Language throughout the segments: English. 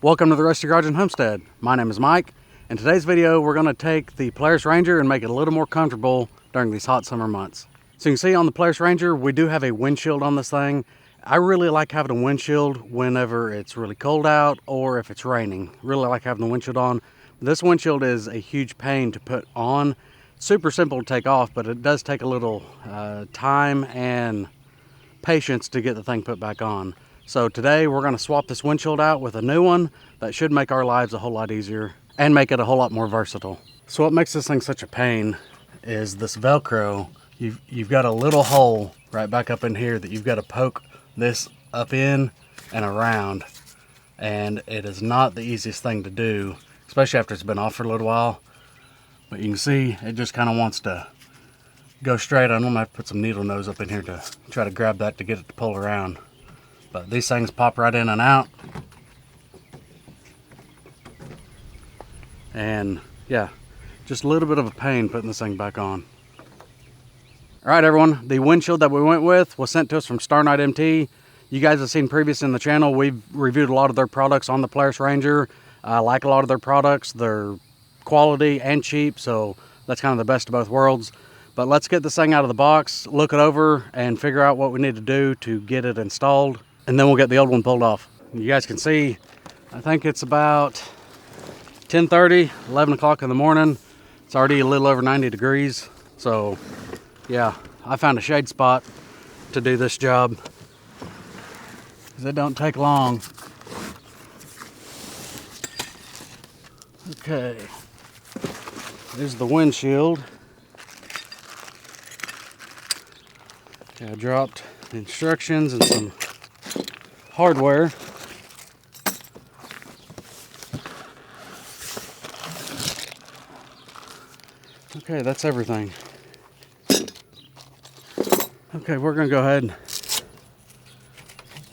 Welcome to the Rusty Garage and Homestead. My name is Mike. In today's video, we're going to take the Polaris Ranger and make it a little more comfortable during these hot summer months. So you can see on the Polaris Ranger, we do have a windshield on this thing. I really like having a windshield whenever it's really cold out or if it's raining. Really like having the windshield on. This windshield is a huge pain to put on. Super simple to take off, but it does take a little time and patience to get the thing put back on. So today we're going to swap this windshield out with a new one that should make our lives a whole lot easier and make it a whole lot more versatile. So what makes this thing such a pain is this Velcro. You've got a little hole right back up in here that you've got to poke this up in and around, and it is not the easiest thing to do, especially after it's been off for a little while. But you can see it just kind of wants to go straight. I'm gonna have to put some needle nose up in here to try to grab that to get it to pull around. But these things pop right in and out. And yeah, just a little bit of a pain putting this thing back on. All right, everyone, the windshield that we went with was sent to us from StarKnight MT. You guys have seen previous in the channel, we've reviewed a lot of their products on the Polaris Ranger. I like a lot of their products. They're quality and cheap, so that's kind of the best of both worlds. But let's get this thing out of the box, look it over, and figure out what we need to do to get it installed. And then we'll get the old one pulled off. You guys can see, I think it's about 10:30, 11 o'clock in the morning. It's already a little over 90 degrees. So yeah, I found a shade spot to do this job, because it don't take long. Okay, there's the windshield. Okay, I dropped the instructions and some hardware. Okay, that's everything. Okay, we're gonna go ahead and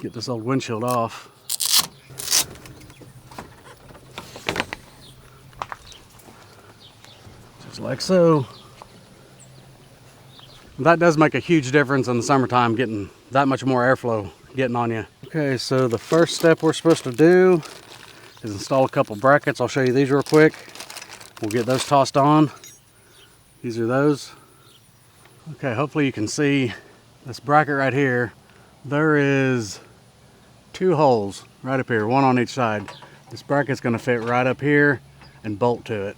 get this old windshield off. Just like so. That does make a huge difference in the summertime, getting that much more airflow getting on you. Okay, so the first step we're supposed to do is install a couple brackets. I'll show you these real quick. We'll get those tossed on. These are those. Okay, hopefully you can see this bracket right here. There is two holes right up here, one on each side. This bracket's gonna fit right up here and bolt to it.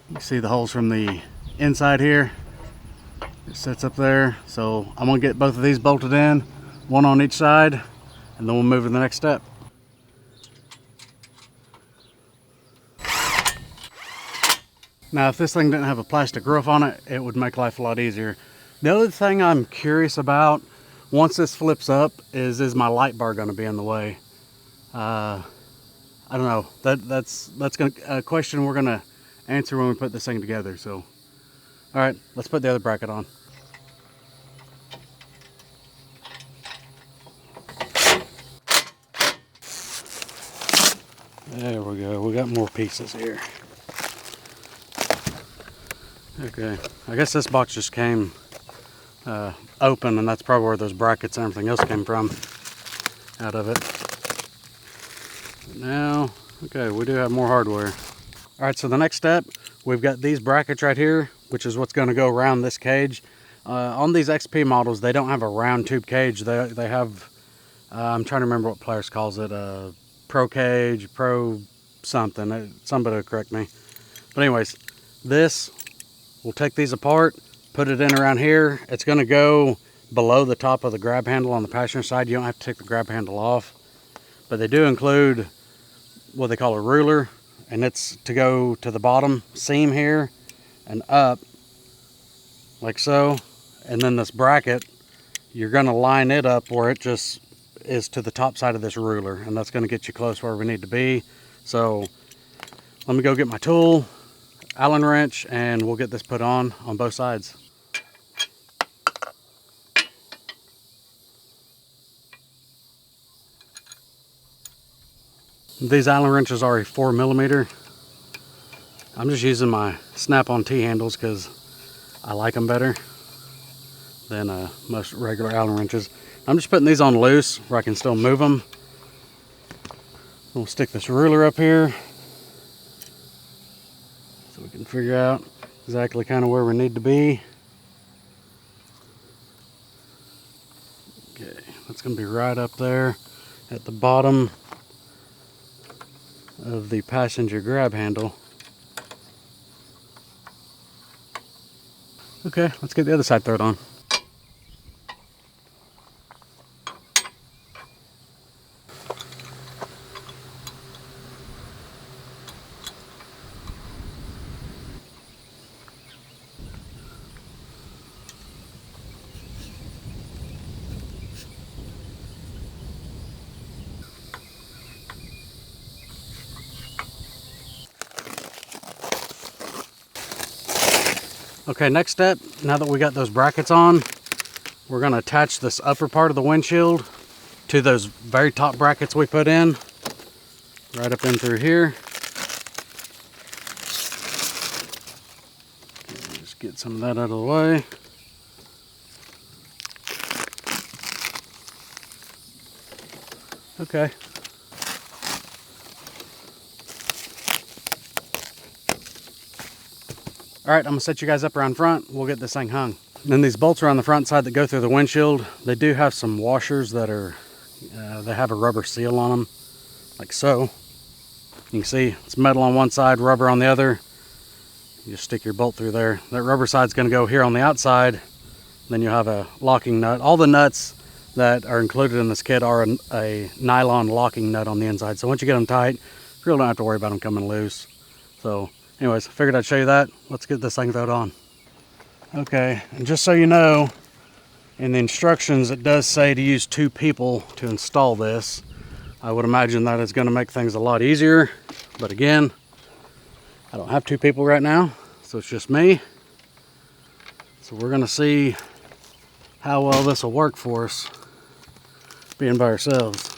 You see the holes from the inside here. It sits up there. So I'm gonna get both of these bolted in, one on each side, and then we'll move to the next step. Now, if this thing didn't have a plastic roof on it, it would make life a lot easier. The other thing I'm curious about, once this flips up, is my light bar gonna be in the way? I don't know. That's a question we're gonna answer when we put this thing together. So, all right, let's put the other bracket on. There we go. We got more pieces here. Okay, I guess this box just came open, and that's probably where those brackets and everything else came from out of it. But now, okay, we do have more hardware. All right, so the next step, we've got these brackets right here, which is what's going to go around this cage. On these XP models, they don't have a round tube cage. They have, I'm trying to remember what Polaris calls it, Pro cage, Pro something. Somebody will correct me. But anyways, this, we'll take these apart, put it in around here. It's going to go below the top of the grab handle on the passenger side. You don't have to take the grab handle off. But they do include what they call a ruler, and it's to go to the bottom seam here and up, like so. And then this bracket, you're going to line it up where it just is to the top side of this ruler, and that's going to get you close where we need to be. So let me go get my tool, Allen wrench, and we'll get this put on both sides. These Allen wrenches are a 4mm. I'm just using my snap-on T-handles because I like them better than most regular Allen wrenches. I'm just putting these on loose where I can still move them. We'll stick this ruler up here so we can figure out exactly kind of where we need to be. Okay, that's going to be right up there at the bottom of the passenger grab handle. Okay, let's get the other side thread on. Okay, next step, now that we got those brackets on, we're going to attach this upper part of the windshield to those very top brackets we put in, right up in through here. Okay, just get some of that out of the way. Okay. Alright, I'm going to set you guys up around front. We'll get this thing hung. And then these bolts are on the front side that go through the windshield. They do have some washers that are, they have a rubber seal on them, like so. You can see it's metal on one side, rubber on the other. You just stick your bolt through there. That rubber side's going to go here on the outside. Then you'll have a locking nut. All the nuts that are included in this kit are a nylon locking nut on the inside. So once you get them tight, you really don't have to worry about them coming loose. So anyways, I figured I'd show you that. Let's get this thing thrown on. Okay, and just so you know, in the instructions it does say to use 2 people to install this. I would imagine that is going to make things a lot easier. But again, I don't have 2 people right now, so it's just me. So we're going to see how well this will work for us, being by ourselves.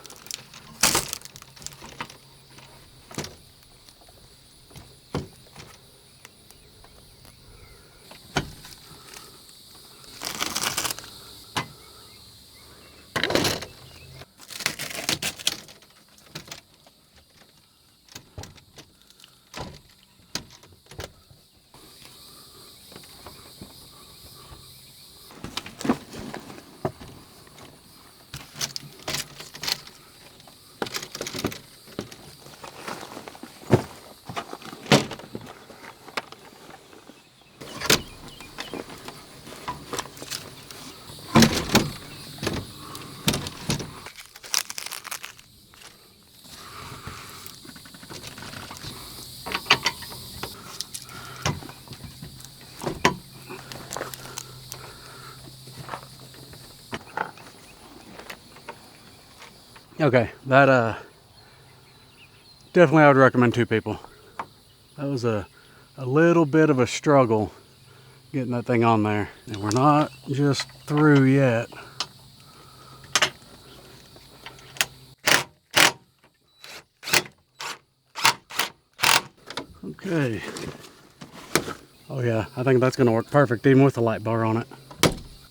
Okay, that definitely I would recommend 2 people. That was a little bit of a struggle getting that thing on there, and we're not just through yet. Okay. Oh yeah, I think that's going to work perfect even with the light bar on it.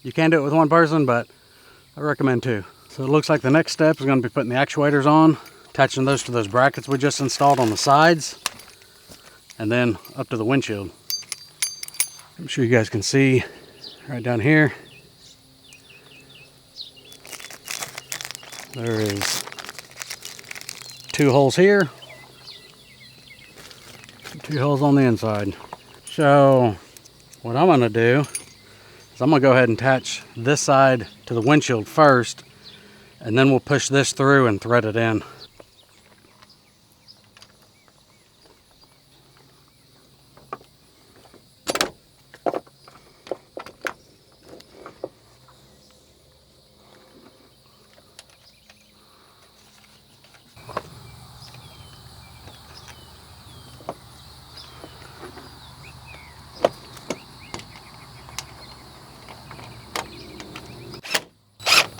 You can do it with 1 person, but I recommend 2. So it looks like the next step is going to be putting the actuators on, attaching those to those brackets we just installed on the sides, and then up to the windshield. I'm sure you guys can see right down here. There is 2 holes here, 2 holes on the inside. So what I'm going to do is I'm going to go ahead and attach this side to the windshield first, and then we'll push this through and thread it in.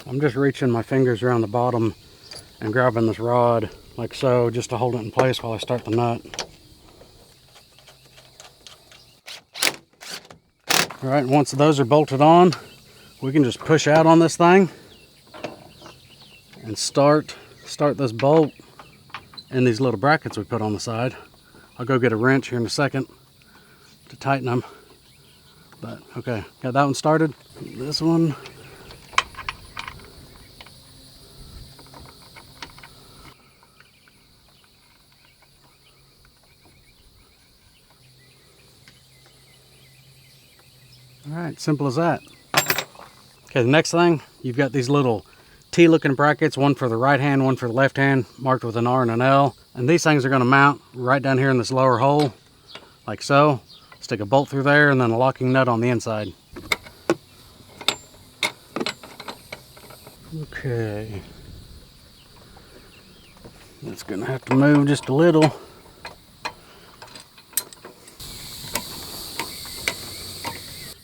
I'm just reaching my fingers around the bottom and grabbing this rod like so, just to hold it in place while I start the nut. All right, once those are bolted on, we can just push out on this thing and start this bolt in these little brackets we put on the side. I'll go get a wrench here in a second to tighten them. But okay, got that one started. This one. All right, simple as that. Okay, the next thing, you've got these little T-looking brackets, one for the right hand, one for the left hand, marked with an R and an L. And these things are gonna mount right down here in this lower hole, like so. Stick a bolt through there and then a locking nut on the inside. Okay. That's gonna have to move just a little.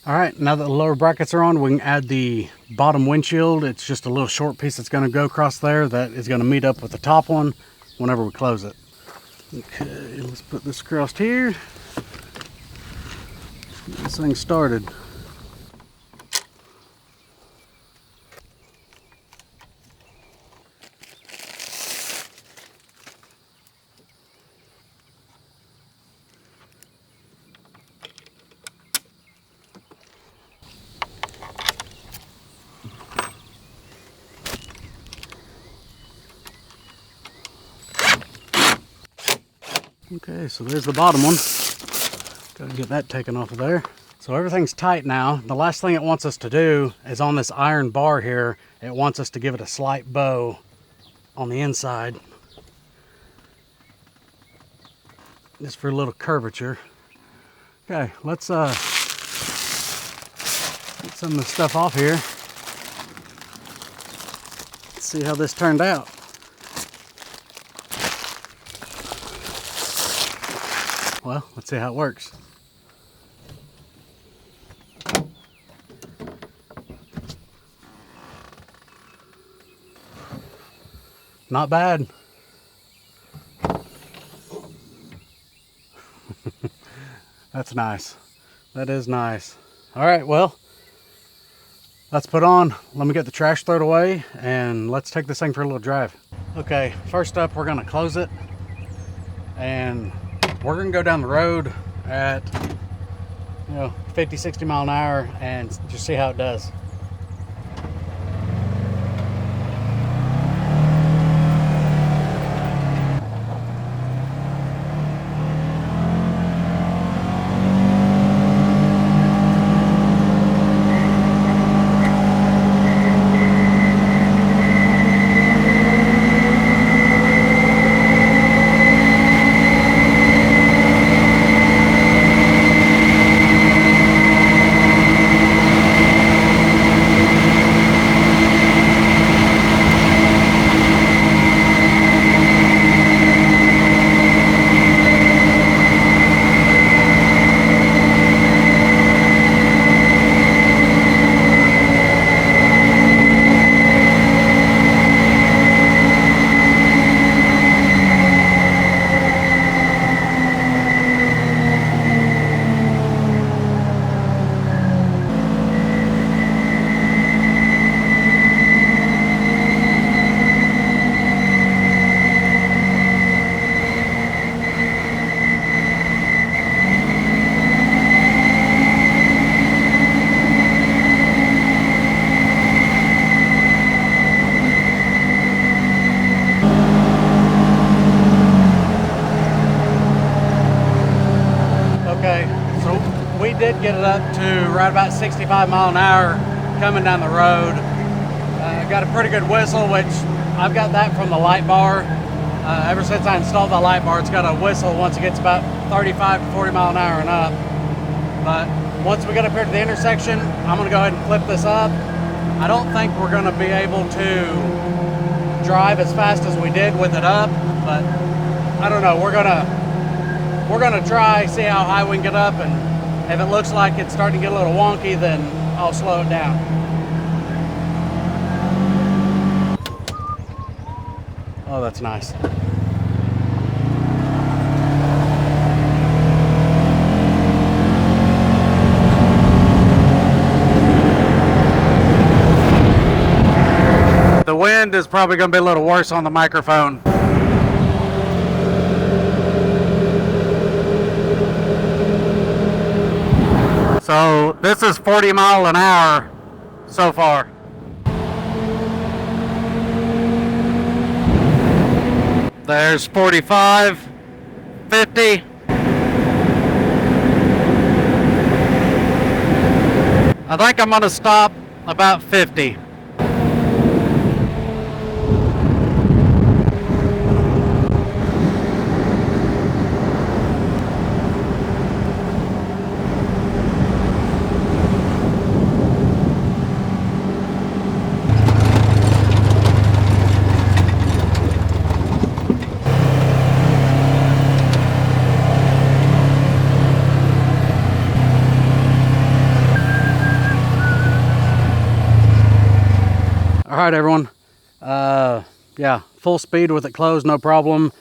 All right, now that the lower brackets are on, we can add the bottom windshield. It's just a little short piece that's gonna go across there that is gonna meet up with the top one whenever we close it. Okay, let's put this across here. Get this thing started. Okay, so there's the bottom one. Gotta get that taken off of there. So everything's tight now. The last thing it wants us to do is on this iron bar here, it wants us to give it a slight bow on the inside. Just for a little curvature. Okay, let's get some of the stuff off here. Let's see how this turned out. Well, let's see how it works. Not bad. That's nice. That is nice. All right, well, let's put on. Let me get the trash thrown away and let's take this thing for a little drive. Okay, first up, we're gonna close it and we're gonna go down the road at 50, 60 mile an hour and just see how it does. Did get it up to right about 65 mile an hour coming down the road. Got a pretty good whistle, which I've got that from the light bar. Ever since I installed the light bar, it's got a whistle once it gets about 35 to 40 mile an hour and up. But once we get up here to the intersection, I'm gonna go ahead and flip this up. I don't think we're gonna be able to drive as fast as we did with it up, but I don't know. We're gonna try, see how high we can get up, and if it looks like it's starting to get a little wonky, then I'll slow it down. Oh, that's nice. The wind is probably going to be a little worse on the microphone. So this is 40 miles an hour so far. There's 45, 50. I think I'm gonna stop about 50. All right, everyone. Yeah, full speed with it closed, no problem.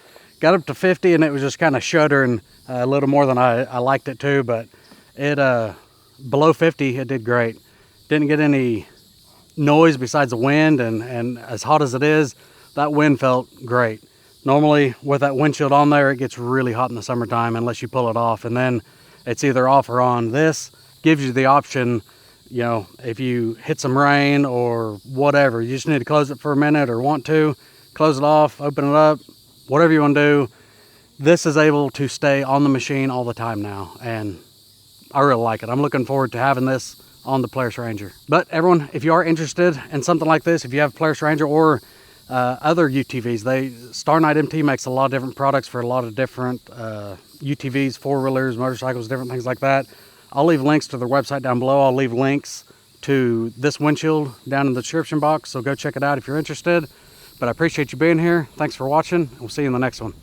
Got up to 50 and it was just kind of shuddering a little more than I liked it to, but it below 50, it did great. Didn't get any noise besides the wind, and as hot as it is, that wind felt great. Normally with that windshield on there, it gets really hot in the summertime unless you pull it off, and then it's either off or on. This gives you the option, you know, if you hit some rain or whatever, you just need to close it for a minute or want to, close it off, open it up, whatever you want to do. This is able to stay on the machine all the time now, and I really like it. I'm looking forward to having this on the Polaris Ranger. But everyone, if you are interested in something like this, if you have Polaris Ranger or other UTVs, StarKnight MT makes a lot of different products for a lot of different UTVs, four-wheelers, motorcycles, different things like that. I'll leave links to their website down below. I'll leave links to this windshield down in the description box, so go check it out if you're interested. But I appreciate you being here. Thanks for watching. We'll see you in the next one.